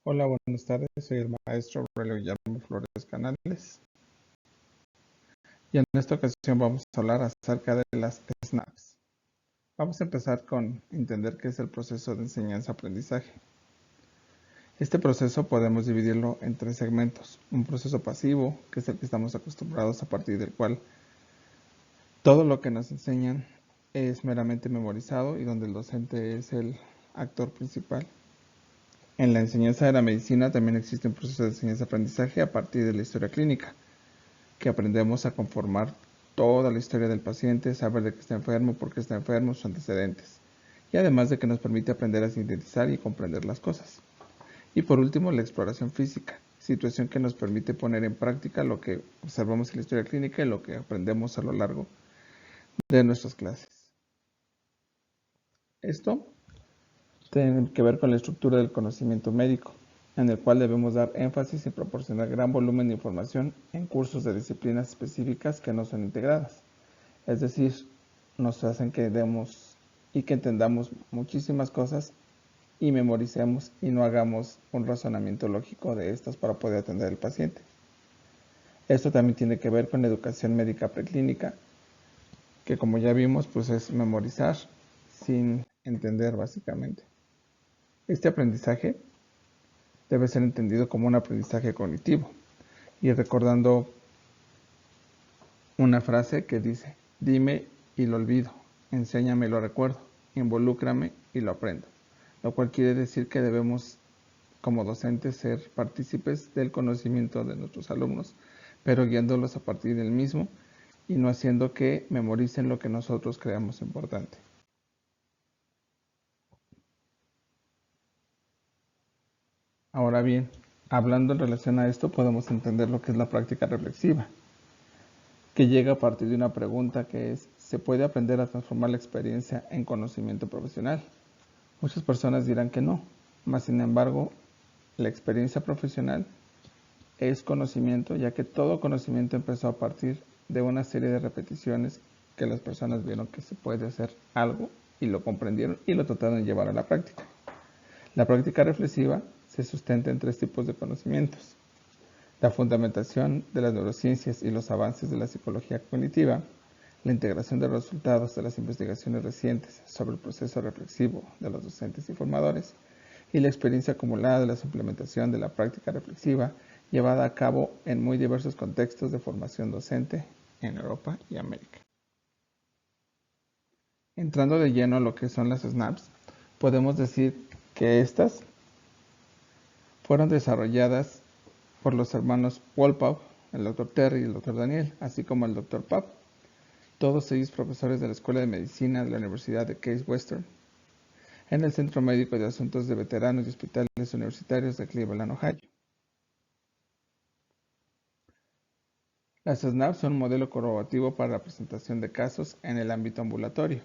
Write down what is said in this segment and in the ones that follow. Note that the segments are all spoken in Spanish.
Hola, buenas tardes. Soy el maestro Aurelio Guillermo Flores Canales y en esta ocasión vamos a hablar acerca de las SNAPs. Vamos a empezar con entender qué es el proceso de enseñanza-aprendizaje. Este proceso podemos dividirlo en tres segmentos. Un proceso pasivo, que es el que estamos acostumbrados, a partir del cual todo lo que nos enseñan es meramente memorizado y donde el docente es el actor principal. En la enseñanza de la medicina también existe un proceso de enseñanza-aprendizaje a partir de la historia clínica, que aprendemos a conformar toda la historia del paciente, saber de qué está enfermo, por qué está enfermo, sus antecedentes, y además de que nos permite aprender a sintetizar y comprender las cosas. Y por último, la exploración física, situación que nos permite poner en práctica lo que observamos en la historia clínica y lo que aprendemos a lo largo de nuestras clases. Esto tiene que ver con la estructura del conocimiento médico, en el cual debemos dar énfasis y proporcionar gran volumen de información en cursos de disciplinas específicas que no son integradas. Es decir, nos hacen que demos y que entendamos muchísimas cosas y memoricemos y no hagamos un razonamiento lógico de estas para poder atender al paciente. Esto también tiene que ver con la educación médica preclínica, que como ya vimos, pues es memorizar sin entender básicamente. Este aprendizaje debe ser entendido como un aprendizaje cognitivo y recordando una frase que dice: dime y lo olvido, enséñame y lo recuerdo, involúcrame y lo aprendo. Lo cual quiere decir que debemos, como docentes, ser partícipes del conocimiento de nuestros alumnos, pero guiándolos a partir del mismo y no haciendo que memoricen lo que nosotros creamos importante. Ahora bien, hablando en relación a esto, podemos entender lo que es la práctica reflexiva, que llega a partir de una pregunta que es: ¿se puede aprender a transformar la experiencia en conocimiento profesional? Muchas personas dirán que no, mas sin embargo, la experiencia profesional es conocimiento, ya que todo conocimiento empezó a partir de una serie de repeticiones que las personas vieron que se puede hacer algo y lo comprendieron y lo trataron de llevar a la práctica. La práctica reflexiva se sustenta en tres tipos de conocimientos: la fundamentación de las neurociencias y los avances de la psicología cognitiva, la integración de resultados de las investigaciones recientes sobre el proceso reflexivo de los docentes y formadores, y la experiencia acumulada de la implementación de la práctica reflexiva llevada a cabo en muy diversos contextos de formación docente en Europa y América. Entrando de lleno a lo que son las SNAPs, podemos decir que estas fueron desarrolladas por los hermanos Wolpaw, el Dr. Terry y el Dr. Daniel, así como el Dr. Papp, todos ellos profesores de la Escuela de Medicina de la Universidad de Case Western, en el Centro Médico de Asuntos de Veteranos y Hospitales Universitarios de Cleveland, Ohio. Las SNAP son un modelo corrobativo para la presentación de casos en el ámbito ambulatorio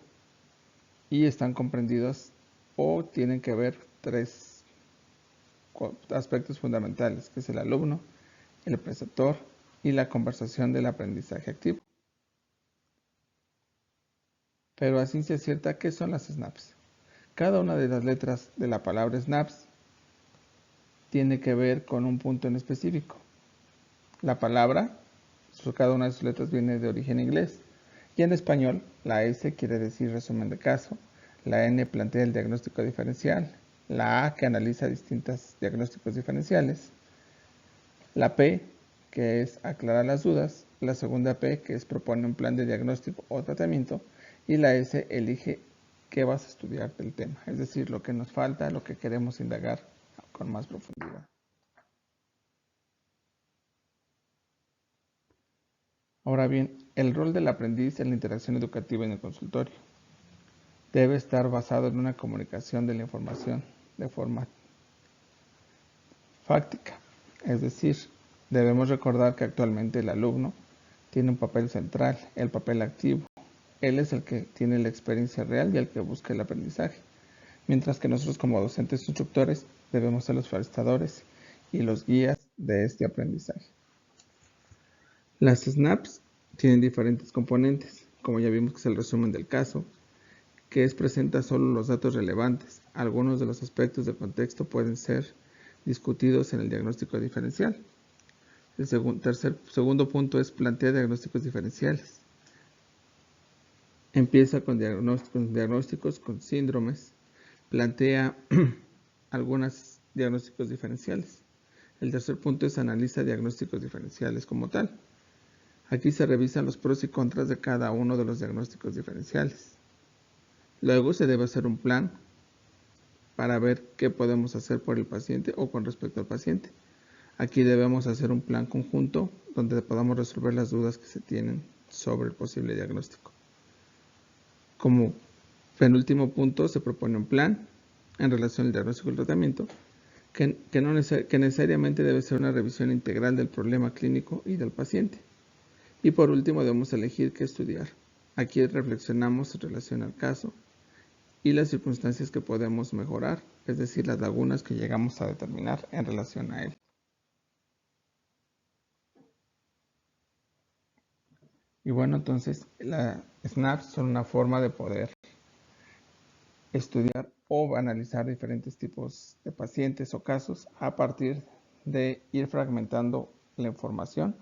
y están comprendidos o tienen que ver tres aspectos fundamentales, que es el alumno, el preceptor y la conversación del aprendizaje activo. Pero a ciencia cierta, ¿qué son las SNAPs? Cada una de las letras de la palabra SNAPs tiene que ver con un punto en específico. La palabra, cada una de sus letras viene de origen inglés, y en español la S quiere decir resumen de caso, la N plantea el diagnóstico diferencial, la A que analiza distintos diagnósticos diferenciales, la P que es aclarar las dudas, la segunda P que es propone un plan de diagnóstico o tratamiento, y la S elige qué vas a estudiar del tema, es decir, lo que nos falta, lo que queremos indagar con más profundidad. Ahora bien, el rol del aprendiz en la interacción educativa en el consultorio debe estar basado en una comunicación de la información de forma fáctica. Es decir, debemos recordar que actualmente el alumno tiene un papel central, el papel activo. Él es el que tiene la experiencia real y el que busca el aprendizaje. Mientras que nosotros como docentes instructores debemos ser los facilitadores y los guías de este aprendizaje. Las SNAPs tienen diferentes componentes, como ya vimos que es el resumen del caso, que presenta solo los datos relevantes. Algunos de los aspectos del contexto pueden ser discutidos en el diagnóstico diferencial. El segundo punto es plantear diagnósticos diferenciales. Empieza con diagnósticos con síndromes. Plantea algunos diagnósticos diferenciales. El tercer punto es analiza diagnósticos diferenciales como tal. Aquí se revisan los pros y contras de cada uno de los diagnósticos diferenciales. Luego se debe hacer un plan para ver qué podemos hacer por el paciente o con respecto al paciente. Aquí debemos hacer un plan conjunto donde podamos resolver las dudas que se tienen sobre el posible diagnóstico. Como penúltimo punto, se propone un plan en relación al diagnóstico y el tratamiento que necesariamente debe ser una revisión integral del problema clínico y del paciente. Y por último, debemos elegir qué estudiar. Aquí reflexionamos en relación al caso y las circunstancias que podemos mejorar, es decir, las lagunas que llegamos a determinar en relación a él. Y bueno, entonces las SNAPs son una forma de poder estudiar o analizar diferentes tipos de pacientes o casos a partir de ir fragmentando la información